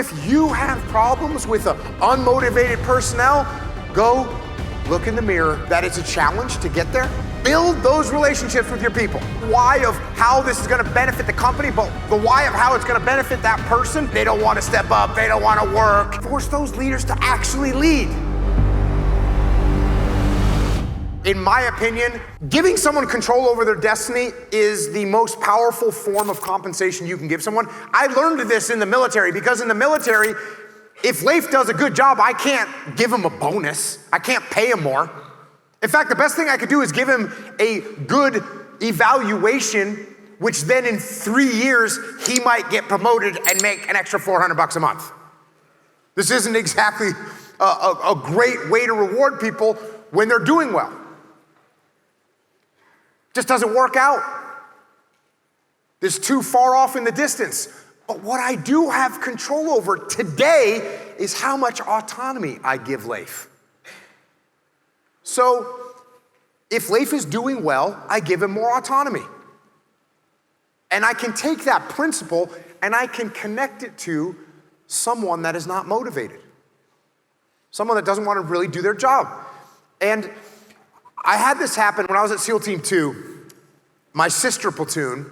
if you have problems with unmotivated personnel, go look in the mirror. That is a challenge to get there. Build those relationships with your people. Why of how this is gonna benefit the company, but the why of how it's gonna benefit that person. They don't wanna step up, they don't wanna work. Force those leaders to actually lead. In my opinion, giving someone control over their destiny is the most powerful form of compensation you can give someone. I learned this in the military, because in the military, if Leif does a good job, I can't give him a bonus. I can't pay him more. In fact, the best thing I could do is give him a good evaluation, which then in 3 years, he might get promoted and make an extra $400 a month. This isn't exactly a great way to reward people when they're doing well. Just doesn't work out. It's too far off in the distance. But what I do have control over today is how much autonomy I give Leif. So if Leif is doing well, I give him more autonomy. And I can take that principle and I can connect it to someone that is not motivated. Someone that doesn't want to really do their job. And I had this happen when I was at SEAL Team 2. My sister platoon,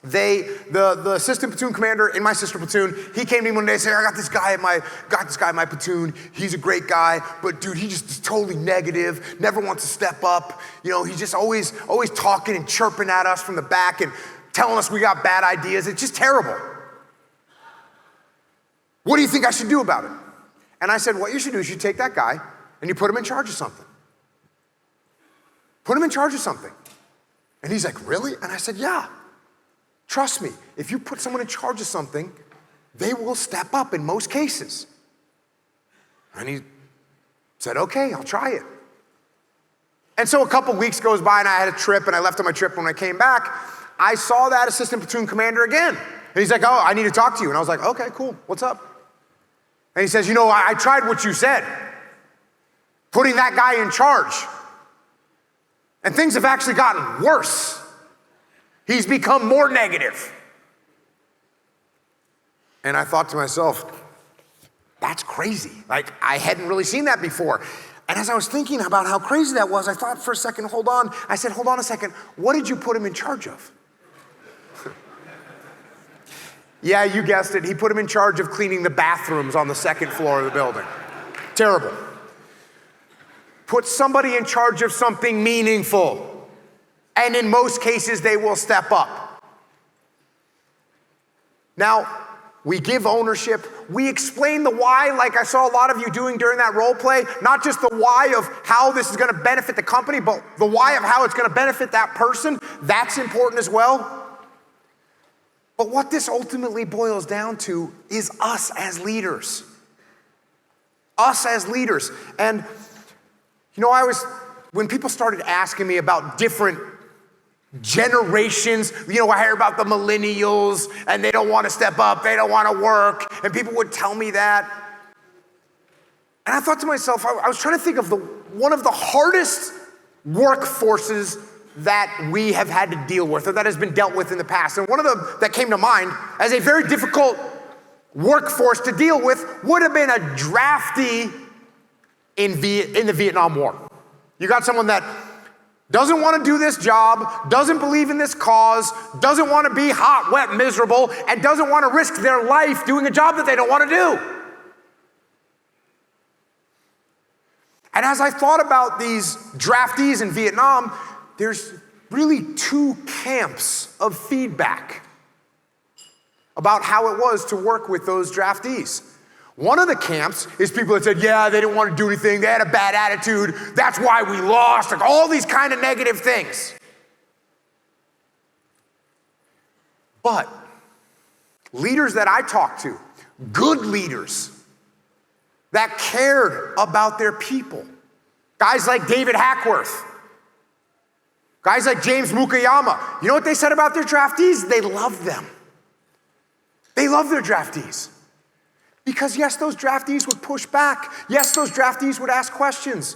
the assistant platoon commander in my sister platoon, he came to me one day and said, I got this guy in my platoon. He's a great guy, but dude, he just is totally negative, never wants to step up. You know, he's just always talking and chirping at us from the back and telling us we got bad ideas. It's just terrible. What do you think I should do about it? And I said, what you should do is you take that guy and you put him in charge of something. Put him in charge of something. And he's like, really? And I said, yeah. Trust me, if you put someone in charge of something, they will step up in most cases. And he said, okay, I'll try it. And so a couple weeks goes by and I had a trip and I left on my trip. When I came back, I saw that assistant platoon commander again. And he's like, oh, I need to talk to you. And I was like, okay, cool, what's up? And he says, you know, I tried what you said, putting that guy in charge. And things have actually gotten worse. He's become more negative. And I thought to myself, that's crazy. Like, I hadn't really seen that before. And as I was thinking about how crazy that was, I thought for a second, hold on. I said, hold on a second. What did you put him in charge of? Yeah, you guessed it. He put him in charge of cleaning the bathrooms on the second floor of the building. Terrible. Put somebody in charge of something meaningful. And in most cases, they will step up. Now, we give ownership. We explain the why, like I saw a lot of you doing during that role play. Not just the why of how this is going to benefit the company, but the why of how it's going to benefit that person. That's important as well. But what this ultimately boils down to is us as leaders. Us as leaders. And, you know, when people started asking me about different generations, you know, I hear about the millennials and they don't want to step up, they don't want to work, and people would tell me that. And I thought to myself, I was trying to think of one of the hardest workforces that we have had to deal with, or that has been dealt with in the past. And one of them that came to mind as a very difficult workforce to deal with would have been a draftee in the Vietnam War. You got someone that doesn't want to do this job, doesn't believe in this cause, doesn't want to be hot, wet, miserable, and doesn't want to risk their life doing a job that they don't want to do. And as I thought about these draftees in Vietnam, there's really two camps of feedback about how it was to work with those draftees. One of the camps is people that said, yeah, they didn't want to do anything, they had a bad attitude, that's why we lost, like all these kind of negative things. But leaders that I talked to, good leaders that cared about their people, guys like David Hackworth, guys like James Mukayama, you know what they said about their draftees? They loved them. They loved their draftees. Because yes, those draftees would push back. Yes, those draftees would ask questions.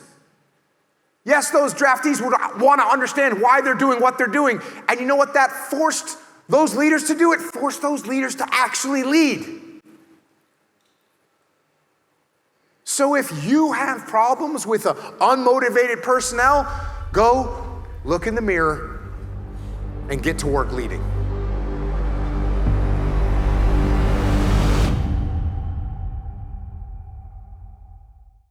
Yes, those draftees would want to understand why they're doing what they're doing. And you know what that forced those leaders to do? It forced those leaders to actually lead. So if you have problems with unmotivated personnel, go look in the mirror and get to work leading.